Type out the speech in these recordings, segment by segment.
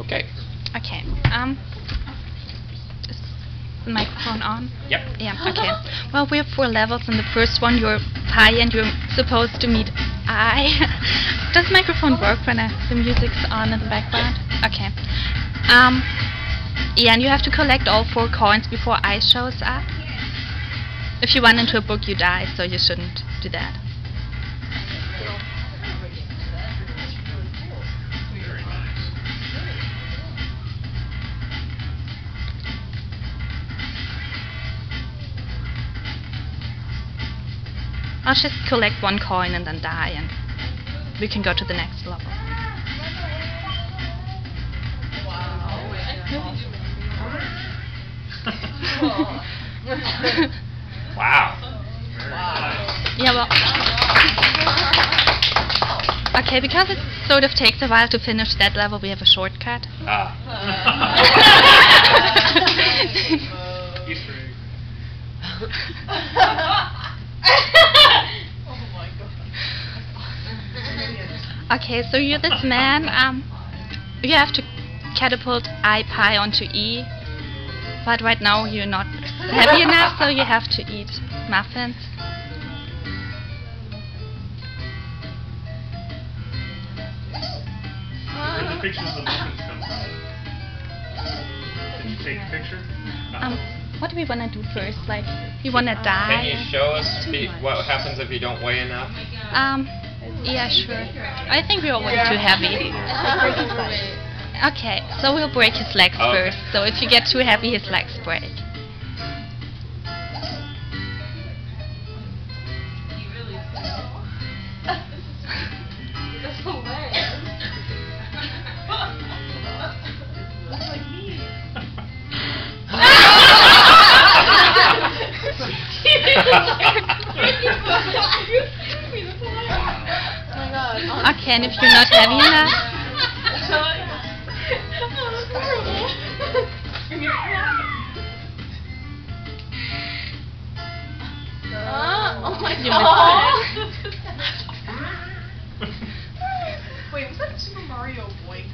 Okay. Okay. Is the microphone on? Yep. Yeah. Okay. Well, we have 4 levels. In the first one, you're pi, and you're supposed to meet I. Does the microphone work when the music's on in the background? Okay. Yeah, and you have to collect all 4 coins before I shows up. If you run into a book, you die, so you shouldn't do that. I'll just collect 1 coin and then die, and we can go to the next level. Wow. Yeah, well. Okay, because it sort of takes a while to finish that level, we have a shortcut. Easter egg. Okay, so you're this man. You have to catapult I pi onto E, but right now you're not heavy enough, so you have to eat muffins. Where the pictures of the muffins come from? Did you take a picture? What do we want to do first? Like, you want to die? Can you show us what happens if you don't weigh enough? Yeah, sure. I think we are way too heavy. Okay, so we'll break his legs first. So if you get too heavy, his legs break. That's hilarious. That's like me. Okay, and if you're not heavy enough, oh my you god! Wait, was that Super Mario Boink?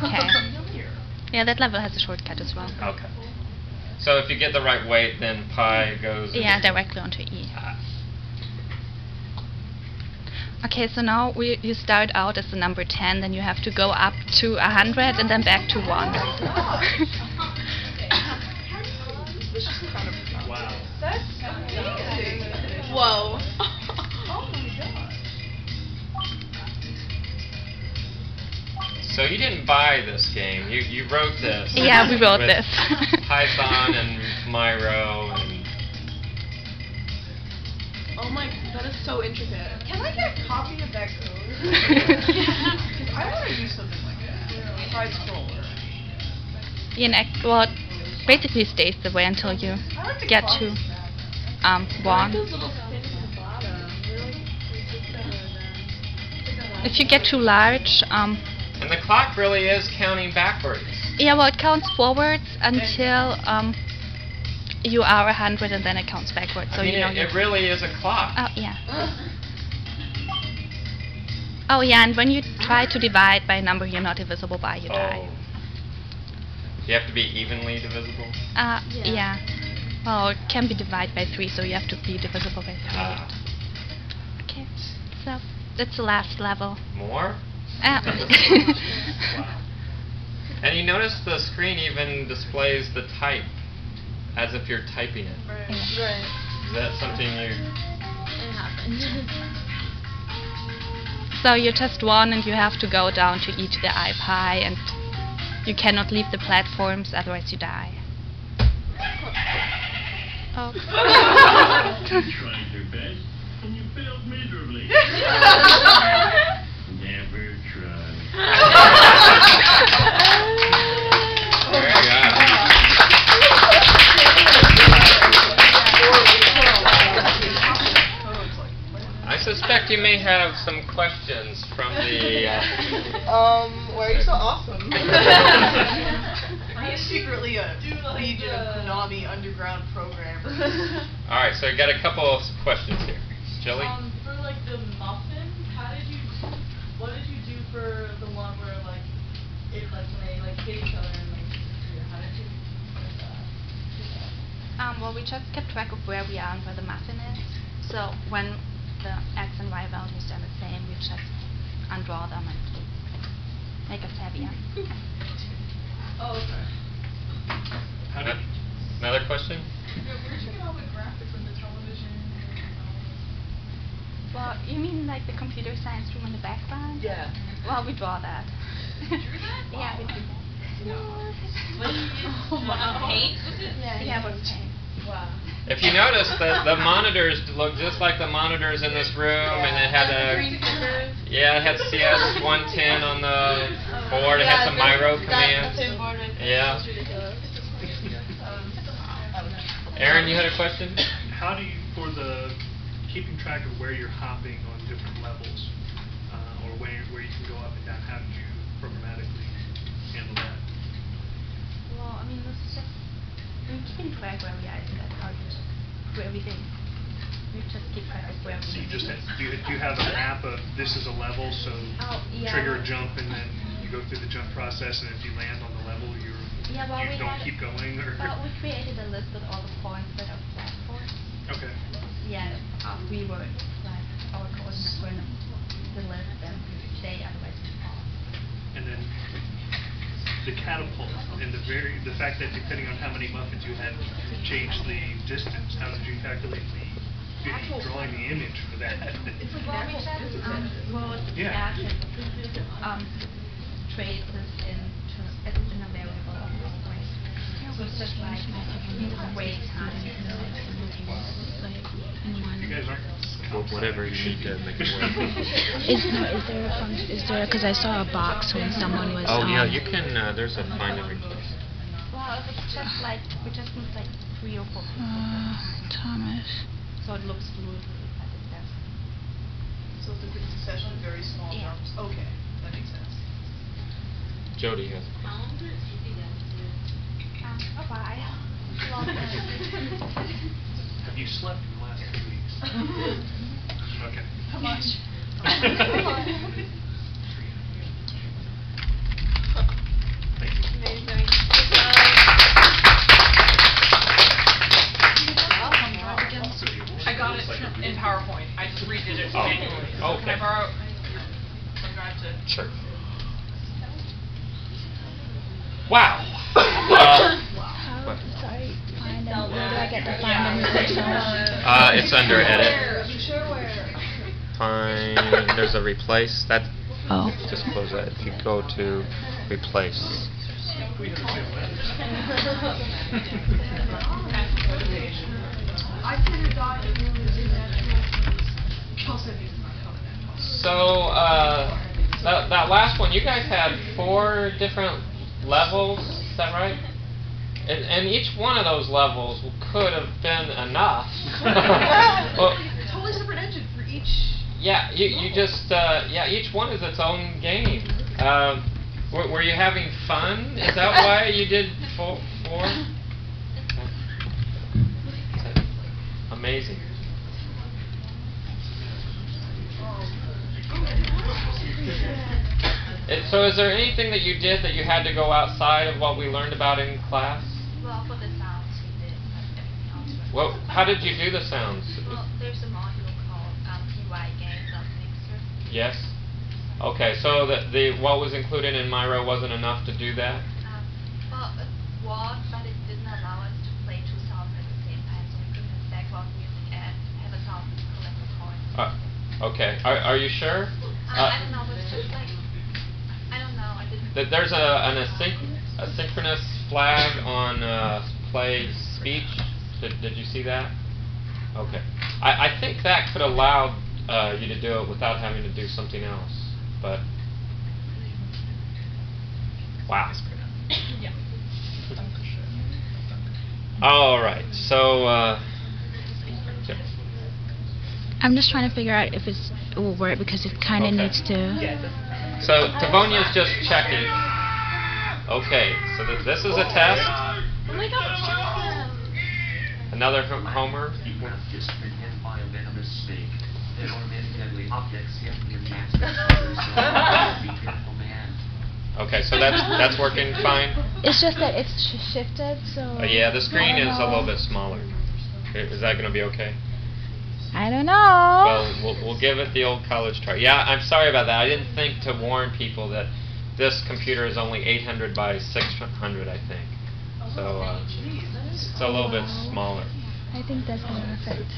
okay. Yeah, that level has a shortcut as well. Okay. So if you get the right weight, then pi goes... Yeah, directly onto E. Okay, so now you start out as the number 10, then you have to go up to 100 and then back to 1. Wow. That's amazing. Whoa. Oh my god. So you didn't buy this game. You wrote this. Yeah, we wrote with this. Python and Myro and... Oh my, that is so intricate. Can I get a copy of that code? Because I want to do something like that. Side scroller. Well, it basically stays the way until you get to 1. Those little spins at the bottom. If you get too large, And the clock really is counting backwards. yeah, well, it counts forwards until you are 100, and then it counts backwards. So I mean, you know it really is a clock. Oh yeah. Oh yeah, and when you try to divide by a number you're not divisible by, you die. You have to be evenly divisible? Yeah. Well, it can be divided by 3, so you have to be divisible by 3. Okay, so that's the last level. More? Wow. And you notice the screen even displays the type as if you're typing it. Right. Is that something you... It happened. So you're just 1, and you have to go down to E to the I pi, and you cannot leave the platforms, otherwise you die. Oh. You tried your best, and you failed miserably. Never try. Very good. I suspect you may have some questions from the... Why are you so awesome? He's secretly a Legion of Konami underground programmer. Alright, so I got a couple of questions here. Jilly? For like the muffin, what did you do for the one we just kept track of where we are and where the muffin is. So when the X and Y values are the same, we just undraw them and make us heavier. Oh, okay. Another question? Yeah, where'd you get all the graphics in the television? Well, you mean like the computer science room in the background? Yeah. Well, we draw that. You drew that? Yeah, we do that. What did you use? Paint? Yeah, with paint. Wow. If you notice, the monitors look just like the monitors in this room, and it had Green fingers. it had CS 110 on the board. It had some Miro commands. Yeah. Aaron, you had a question? How do you, for the keeping track of where you're hopping on different levels, or where you can go up and down, how did you programmatically handle that? Well, I mean, this is just, we're keeping track where we are, so that's how you do everything. We just keep track of where So we you just do you have a map of this is a level, so trigger a jump and then you go through the jump process, and if you land on the level, you don't keep going, or? We created a list with all the points that are flat for. Okay. Yeah, we were like our coordinates were in the list, and they otherwise would fall. And then the catapult and the fact that depending on how many muffins you had changed the distance, how did you calculate the drawing the image for that? It's like Well, we just wrote the Yeah. traces in a variable way. So it's just like weight times. You guys aren't. Whatever you need to make it work. Is there a function? Is there? Because I saw a box when someone was. Oh yeah, you can. There's a find and replace. Well, if it's just like we just need like 3 or 4. Thomas. So it looks smooth, but it doesn't. So it's a good succession of very small Yeah. jumps. Okay, that makes sense. Jody has. A while. Long time. Have you slept in the last 2 weeks? Okay. How much? Thank you. Amazing. I got it in PowerPoint. I just redid it Oh, manually. okay. I borrowed some guy to. Sure. Wow. Sorry. Find and where do I get the find and replace It's under edit. You sure where? Find. There's a replace. That. Oh. Just close that. If you go to replace. I figured God was natural. So that last one, you guys had 4 different levels. Is that right? And each one of those levels could have been enough. Well, Totally separate engine for each. yeah, you just each one is its own game. Were you having fun? Is that why you did 4? Amazing. So is there anything that you did that you had to go outside of what we learned about in class? Well, for the sounds we did, but everything else was. Well, how did you do the sounds? Well, there's a module called PY Games of Mixer. Yes? Okay, so the what was included in Miro wasn't enough to do that? Well, it was, but it didn't allow us to play 2 sounds at the same time, so we couldn't have background music and have a sound collect the points. Okay, are you sure? I don't know, but it's just like, I don't know, I didn't. There's an asynchronous flag on play speech. Did you see that? Okay. I think that could allow you to do it without having to do something else. But wow. Yeah. All right. So I'm just trying to figure out if it will work because it kind of Okay. needs to. so Tavonia's just checking. Okay. So this is a test. Oh my God. Another homer. You have just been hit by a venomous snake. Enormous deadly objects hit the master others. Be careful, man. Okay. So that's working fine. It's just that it's shifted, so. Yeah, the screen I don't is a little know. bit smaller. Is that going to be okay? I don't know. Well, we'll give it the old college try. Yeah, I'm sorry about that. I didn't think to warn people that this computer is only 800 by 600, I think. So it's a little bit smaller. I think that's perfect.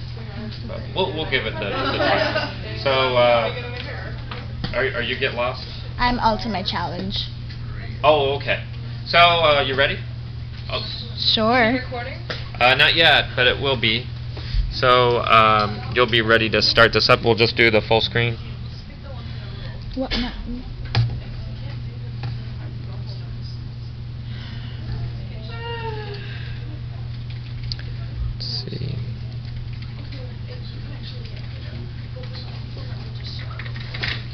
But we'll give it the try. So are you get lost? I'm Ultimate Challenge. Oh, okay. So you ready? Oh. Sure. Not yet, but it will be. So you'll be ready to start this up. We'll just do the full screen. What? No. Let's see.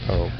Oh.